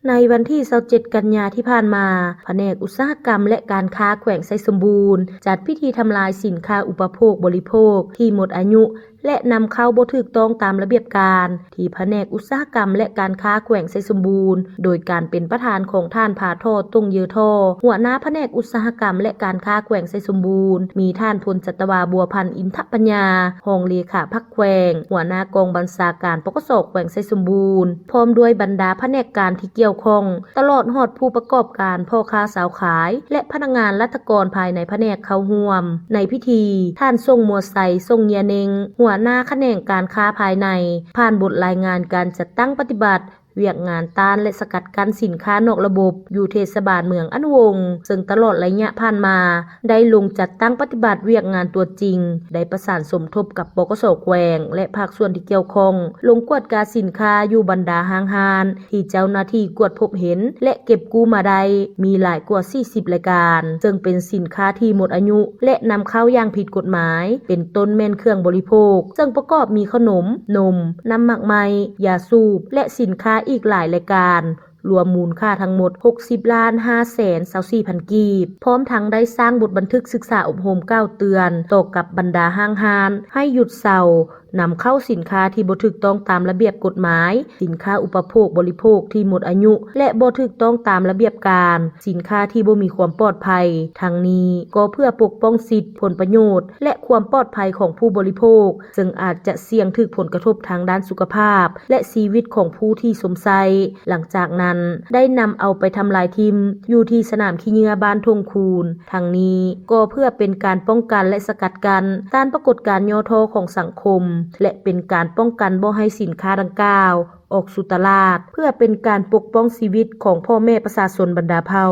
ในวันที่27กันยาที่ผ่านมาแผนกอุตสาหกรรมและการค้าแขวงไซสมบูรณ์จัดพิธีทำลายสินค้าอุปโภคบริโภคที่หมดอายุและนำเข้าบ่ถูกต้องตามระเบียบการที่แผนกอุตสาหกรรมและการค้าแขวงไซสมบูรณ์โดยการเป็นประธานของท่านผาทอตงเยอทอหัวหน้าแผนกอุตสาหกรรมและการค้าแขวงไซสมบูรณ์มีท่านพลจัตวาบัวพันธ์อินทปัญญารองเลขาพรรคแขวงหัวหน้ากองบัญชาการปกสแขวงไซสมบูรณ์พร้อมด้วยบรรดาแผนกการที่เกี่ยวข้องตลอดฮอดผู้ประกอบการพ่อค้าสาวขายและพนักงานรัฐกรภายในแผนกเข้าร่วมในพิธีท่านทรงมัวไซทรงเยเนงหัวหน้าแขนงการค้าภายในผ่านบทรายงานการจัดตั้งปฏิบัติเวียกงานต้านและสกัดกั้นสินค้านอกระบบอยู่เทศบาลเมืองอันวงซึ่งตลอดระยะผ่านมาได้ลงจัดตั้งปฏิบัติเวียกงานตัวจริงได้ประสานสมทบกับปกส.แขวงและภาคส่วนที่เกี่ยวข้องลงกวดการสินค้าอยู่บรรดาห้างฮานที่เจ้าหน้าที่กวดพบเห็นและเก็บกู้มาได้มีหลายกว่า40รายการซึ่งเป็นสินค้าที่หมดอายุและนำเข้าอย่างผิดกฎหมายเป็นต้นแม่นเครื่องบริโภคซึ่งประกอบมีขนมนมน้ำหมักไหมยาสูบและสินค้าอีกหลายรายการรวมมูลค่าทั้งหมด 60,524,000 กีบพร้อมทั้งได้สร้างบทบันทึกศึกษาอบรม9เตือนต่อกับบรรดาห้างฮานให้หยุดเซานำเข้าสินค้าที่บ่ถูกต้องตามระเบียบกฎหมายสินค้าอุปโภคบริโภคที่หมดอายุและบ่ถูกต้องตามระเบียบการสินค้าที่บ่มีความปลอดภัยทั้งนี้ก็เพื่อปกป้องสิทธิผลประโยชน์และความปลอดภัยของผู้บริโภคซึ่งอาจจะเสี่ยงถึงผลกระทบทางด้านสุขภาพและชีวิตของผู้ที่สวมใส่หลังจากนั้นได้นำเอาไปทำลายทิ่มอยู่ที่สนามขี้เหงื่อบ้านทงคูนทั้งนี้ก็เพื่อเป็นการป้องกันและสกัดกั้นการปรากฏการณ์ย่อท้อของสังคมและเป็นการป้องกันบ่ให้สินค้าดังกล่าวออกสู่ตลาดเพื่อเป็นการปกป้องชีวิตของพ่อแม่ประชาชนบรรดาเผ่า